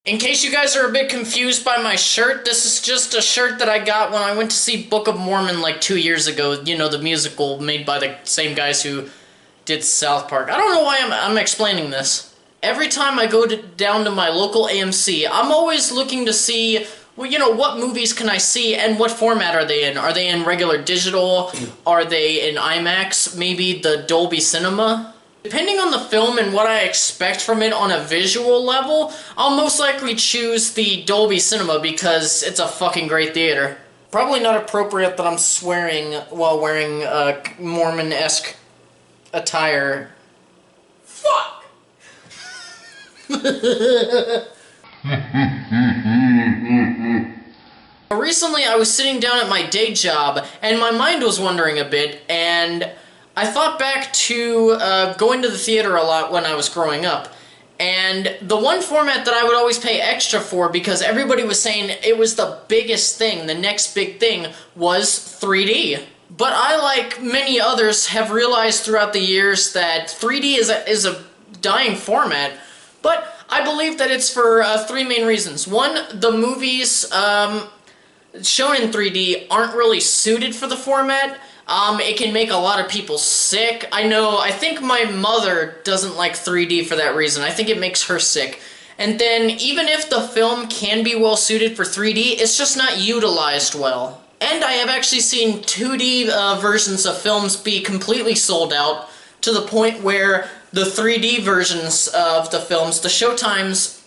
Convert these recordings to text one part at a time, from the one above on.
In case you guys are a bit confused by my shirt, this is just a shirt that I got when I went to see Book of Mormon like 2 years ago. You know, the musical made by the same guys who did South Park. I don't know why I'm explaining this. Every time I go down to my local AMC, I'm always looking to see, well, you know, what movies can I see and what format are they in? Are they in regular digital? Are they in IMAX? Maybe the Dolby Cinema? Depending on the film and what I expect from it on a visual level, I'll most likely choose the Dolby Cinema because it's a fucking great theater. Probably not appropriate that I'm swearing while wearing Mormon-esque attire. Fuck! Recently I was sitting down at my day job and my mind was wandering a bit, and I thought back to going to the theater a lot when I was growing up, and the one format that I would always pay extra for because everybody was saying it was the biggest thing, the next big thing, was 3D. But I, like many others, have realized throughout the years that 3D is a dying format, but I believe that it's for three main reasons. One, the movies shown in 3D aren't really suited for the format. It can make a lot of people sick. I think my mother doesn't like 3D for that reason. I think it makes her sick. And then, even if the film can be well suited for 3D, it's just not utilized well. And I have actually seen 2D versions of films be completely sold out, to the point where the 3D versions of the films, the showtimes,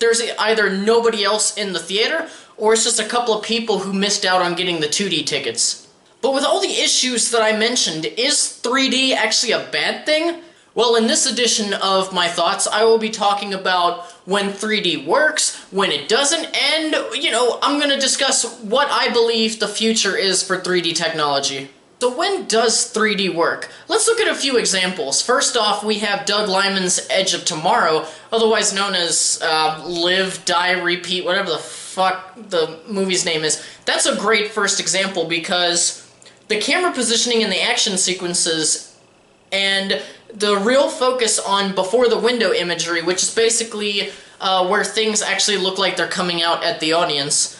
there's either nobody else in the theater, or it's just a couple of people who missed out on getting the 2D tickets. But with all the issues that I mentioned, is 3D actually a bad thing? Well, in this edition of my thoughts, I will be talking about when 3D works, when it doesn't, and, you know, I'm going to discuss what I believe the future is for 3D technology. So when does 3D work? Let's look at a few examples. First off, we have Doug Liman's Edge of Tomorrow, otherwise known as Live, Die, Repeat, whatever the fuck the movie's name is. That's a great first example because the camera positioning in the action sequences and the real focus on before the window imagery, which is basically where things actually look like they're coming out at the audience,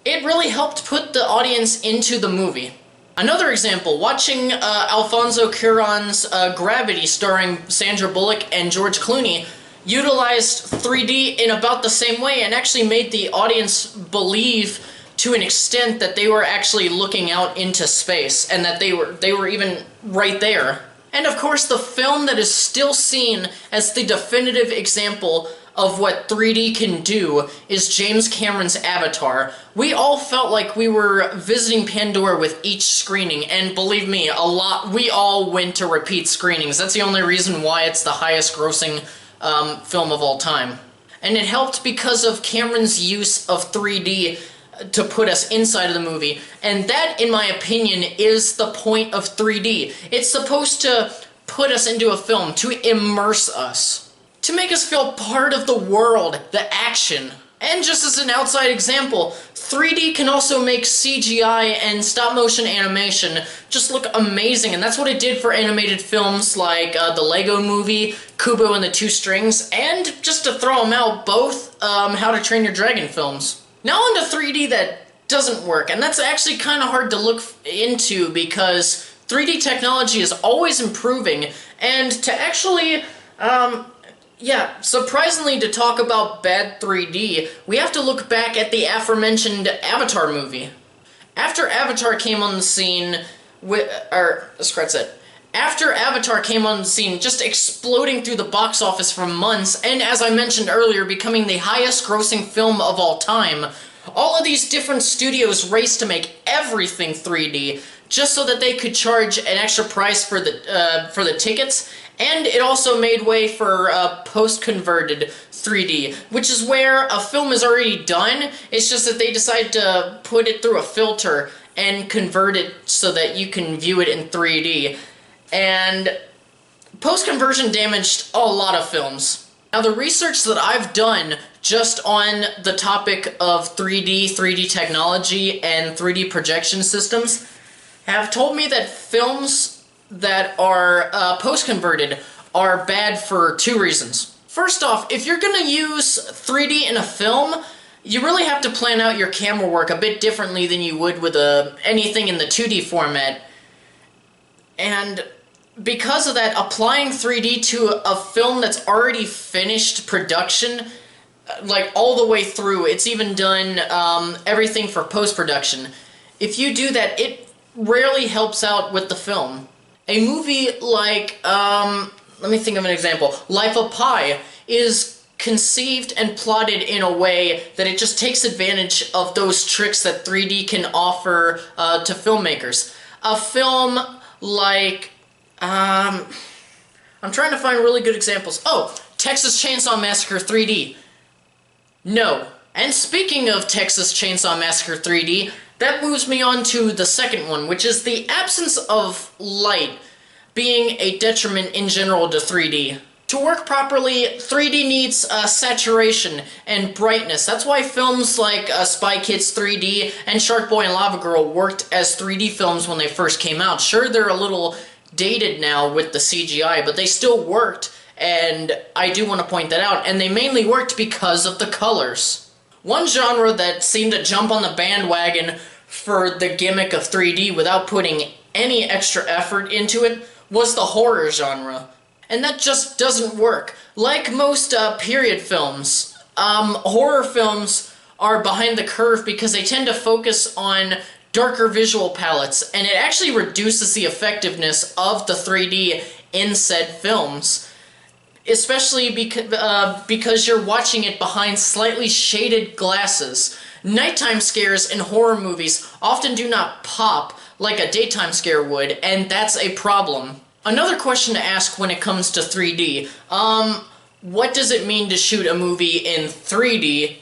it really helped put the audience into the movie. Another example, watching Alfonso Cuarón's Gravity starring Sandra Bullock and George Clooney utilized 3D in about the same way and actually made the audience believe to an extent that they were actually looking out into space and that they were even right there. And of course, the film that is still seen as the definitive example of what 3D can do is James Cameron's Avatar. We all felt like we were visiting Pandora with each screening, and believe me, we all went to repeat screenings. That's the only reason why it's the highest grossing film of all time. And it helped because of Cameron's use of 3D to put us inside of the movie, and that, in my opinion, is the point of 3D. It's supposed to put us into a film, to immerse us, to make us feel part of the world, the action. And just as an outside example, 3D can also make CGI and stop-motion animation just look amazing, and that's what it did for animated films like the Lego Movie, Kubo and the Two Strings, and, just to throw them out, both How to Train Your Dragon films. Now on to 3D that doesn't work, and that's actually kind of hard to look into because 3D technology is always improving, and to actually, surprisingly, to talk about bad 3D, we have to look back at the aforementioned Avatar movie. After Avatar came on the scene, after Avatar came on the scene, just exploding through the box office for months, and as I mentioned earlier, becoming the highest grossing film of all time, all of these different studios raced to make everything 3D, just so that they could charge an extra price for the tickets, and it also made way for post-converted 3D, which is where a film is already done, it's just that they decide to put it through a filter and convert it so that you can view it in 3D. And post-conversion damaged a lot of films. Now, the research that I've done just on the topic of 3D technology, and 3D projection systems have told me that films that are post-converted are bad for two reasons. First off, if you're going to use 3D in a film, you really have to plan out your camera work a bit differently than you would with anything in the 2D format. And because of that, applying 3D to a film that's already finished production, like all the way through, it's even done everything for post-production. If you do that, it rarely helps out with the film. A movie like, let me think of an example. Life of Pi is conceived and plotted in a way that it just takes advantage of those tricks that 3D can offer to filmmakers. A film like, I'm trying to find really good examples. Oh, Texas Chainsaw Massacre 3D. No. And speaking of Texas Chainsaw Massacre 3D, that moves me on to the second one, which is the absence of light being a detriment in general to 3D. To work properly, 3D needs saturation and brightness. That's why films like Spy Kids 3D and Shark Boy and Lava Girl worked as 3D films when they first came out. Sure, they're a little dated now with the CGI, but they still worked, and I do want to point that out, and they mainly worked because of the colors. One genre that seemed to jump on the bandwagon for the gimmick of 3D without putting any extra effort into it was the horror genre. And that just doesn't work. Like most period films, horror films are behind the curve because they tend to focus on darker visual palettes, and it actually reduces the effectiveness of the 3D in said films. Especially because you're watching it behind slightly shaded glasses. Nighttime scares in horror movies often do not pop like a daytime scare would, and that's a problem. Another question to ask when it comes to 3D, what does it mean to shoot a movie in 3D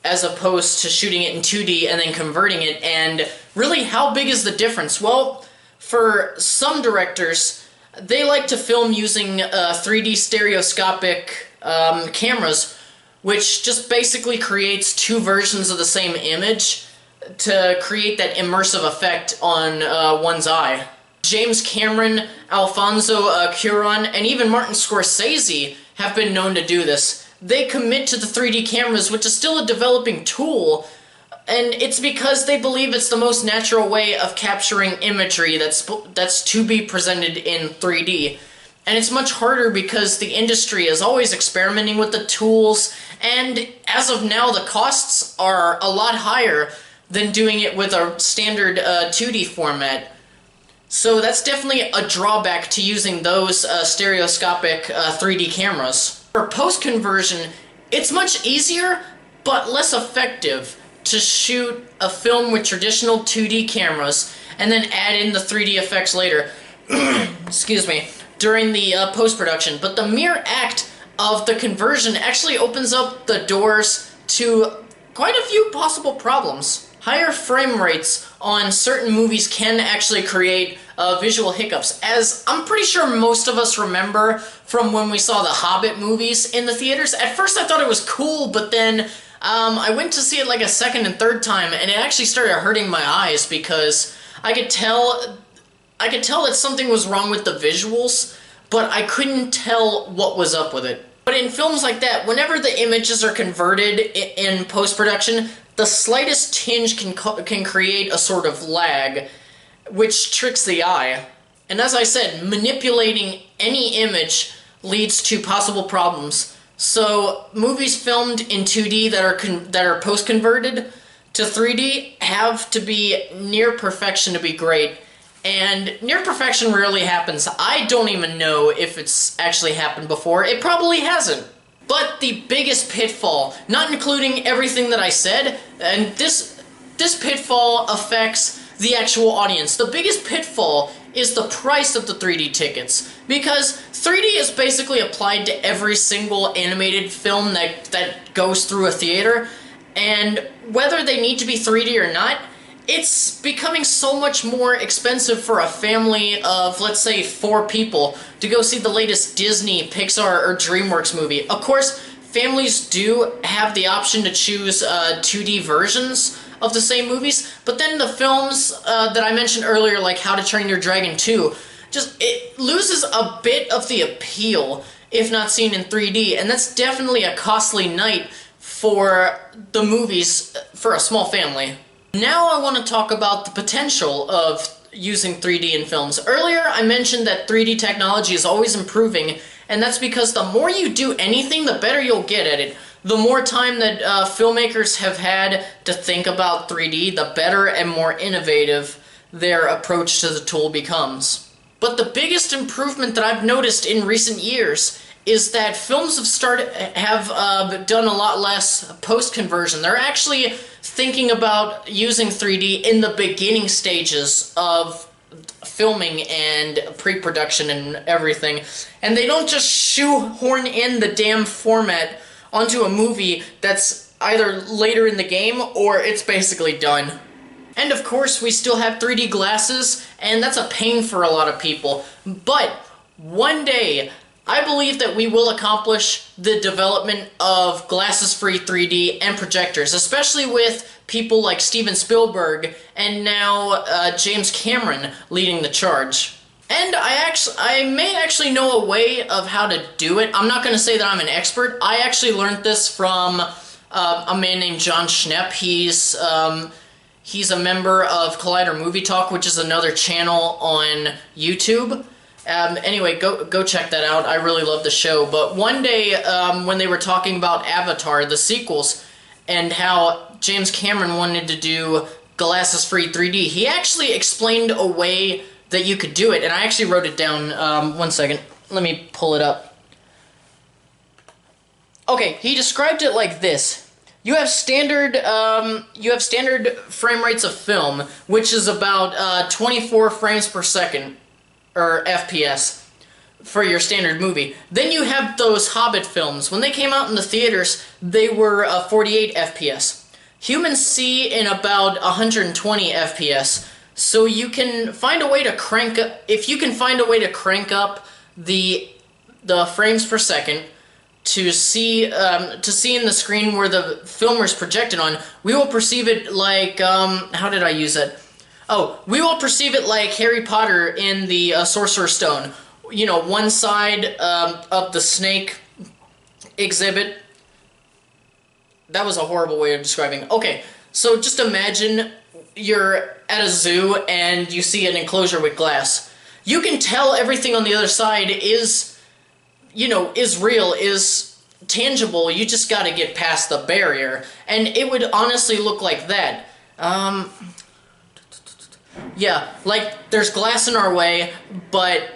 as opposed to shooting it in 2D and then converting it, and really how big is the difference? Well, for some directors, they like to film using 3D stereoscopic cameras, which just basically creates two versions of the same image to create that immersive effect on one's eye. James Cameron, Alfonso Cuarón, and even Martin Scorsese have been known to do this. They commit to the 3D cameras, which is still a developing tool, and it's because they believe it's the most natural way of capturing imagery that's to be presented in 3D. And it's much harder because the industry is always experimenting with the tools, and as of now, the costs are a lot higher than doing it with a standard 2D format. So that's definitely a drawback to using those stereoscopic 3D cameras. For post-conversion, it's much easier, but less effective to shoot a film with traditional 2D cameras and then add in the 3D effects later, excuse me, during the post-production. But the mere act of the conversion actually opens up the doors to quite a few possible problems. Higher frame rates on certain movies can actually create visual hiccups, as I'm pretty sure most of us remember from when we saw the Hobbit movies in the theaters. At first I thought it was cool, but then I went to see it like a second and third time, and it actually started hurting my eyes because I could tell that something was wrong with the visuals, but I couldn't tell what was up with it. But in films like that, whenever the images are converted in post-production, the slightest tinge can create a sort of lag, which tricks the eye. And as I said, manipulating any image leads to possible problems. So movies filmed in 2D that are post-converted to 3D have to be near perfection to be great. And near perfection rarely happens. I don't even know if it's actually happened before. It probably hasn't. But the biggest pitfall, not including everything that I said, and this pitfall affects the actual audience. The biggest pitfall is the price of the 3D tickets, because 3D is basically applied to every single animated film that goes through a theater, and whether they need to be 3D or not, it's becoming so much more expensive for a family of, let's say, 4 people to go see the latest Disney, Pixar, or DreamWorks movie. Of course, families do have the option to choose 2D versions of the same movies, but then the films that I mentioned earlier, like How to Train Your Dragon 2, it loses a bit of the appeal if not seen in 3D, and that's definitely a costly night for the movies for a small family. Now I want to talk about the potential of using 3D in films. Earlier I mentioned that 3D technology is always improving, and that's because the more you do anything, the better you'll get at it. The more time that filmmakers have had to think about 3D, the better and more innovative their approach to the tool becomes. But the biggest improvement that I've noticed in recent years is that films have done a lot less post-conversion. They're actually thinking about using 3D in the beginning stages of filming and pre-production and everything. And they don't just shoehorn in the damn format onto a movie that's either later in the game or it's basically done. And of course, we still have 3D glasses, and that's a pain for a lot of people. But one day, I believe that we will accomplish the development of glasses-free 3D and projectors, especially with people like Steven Spielberg and now James Cameron leading the charge. And I may actually know a way of how to do it. I'm not going to say that I'm an expert. I actually learned this from a man named John Schnepp. He's a member of Collider Movie Talk, which is another channel on YouTube. Anyway, go check that out. I really love the show. But one day, when they were talking about Avatar, the sequels, and how James Cameron wanted to do glasses-free 3D, he actually explained a way that you could do it, and I actually wrote it down. One second. Let me pull it up. Okay, he described it like this. You have standard frame rates of film, which is about 24 frames per second, or FPS, for your standard movie. Then you have those Hobbit films. When they came out in the theaters, they were 48 FPS. Humans see in about 120 FPS. So you can find a way to crank up, if you can find a way to crank up the frames per second to see in the screen where the film is projected on, we will perceive it like, how did I use it? Oh, we will perceive it like Harry Potter in the Sorcerer's Stone. You know, one side of the snake exhibit. That was a horrible way of describing. Okay, so just imagine you're at a zoo and you see an enclosure with glass. You can tell everything on the other side is real, is tangible. You just gotta get past the barrier. And it would honestly look like that. Yeah, like there's glass in our way, but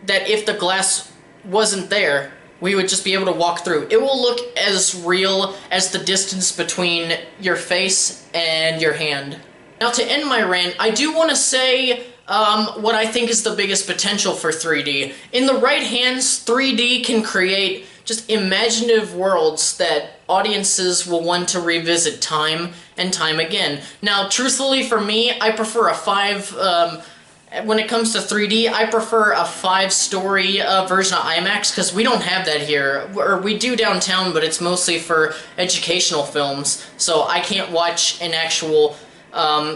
that if the glass wasn't there, we would just be able to walk through. It will look as real as the distance between your face and your hand. Now, to end my rant, I do want to say what I think is the biggest potential for 3D. In the right hands, 3D can create just imaginative worlds that audiences will want to revisit time and time again. Now, truthfully, for me, I prefer when it comes to 3D, I prefer a 5-story version of IMAX, because we don't have that here. Or we do downtown, but it's mostly for educational films, so I can't watch an actual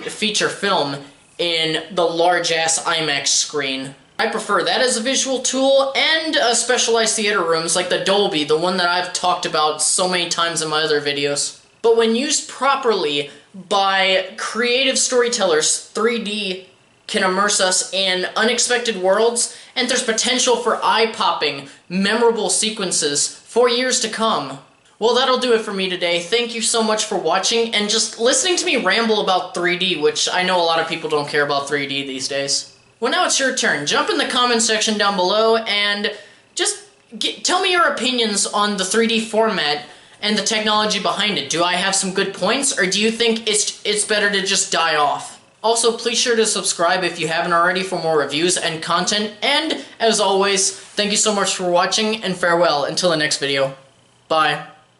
feature film in the large-ass IMAX screen. I prefer that as a visual tool, and specialized theater rooms like the Dolby, the one that I've talked about so many times in my other videos. But when used properly by creative storytellers, 3D can immerse us in unexpected worlds, and there's potential for eye-popping, memorable sequences for years to come. Well, that'll do it for me today. Thank you so much for watching and just listening to me ramble about 3D, which I know a lot of people don't care about 3D these days. Well, now it's your turn. Jump in the comments section down below and just tell me your opinions on the 3D format and the technology behind it. Do I have some good points, or do you think it's better to just die off? Also, please sure to subscribe if you haven't already for more reviews and content, and as always, thank you so much for watching, and farewell until the next video. Bye.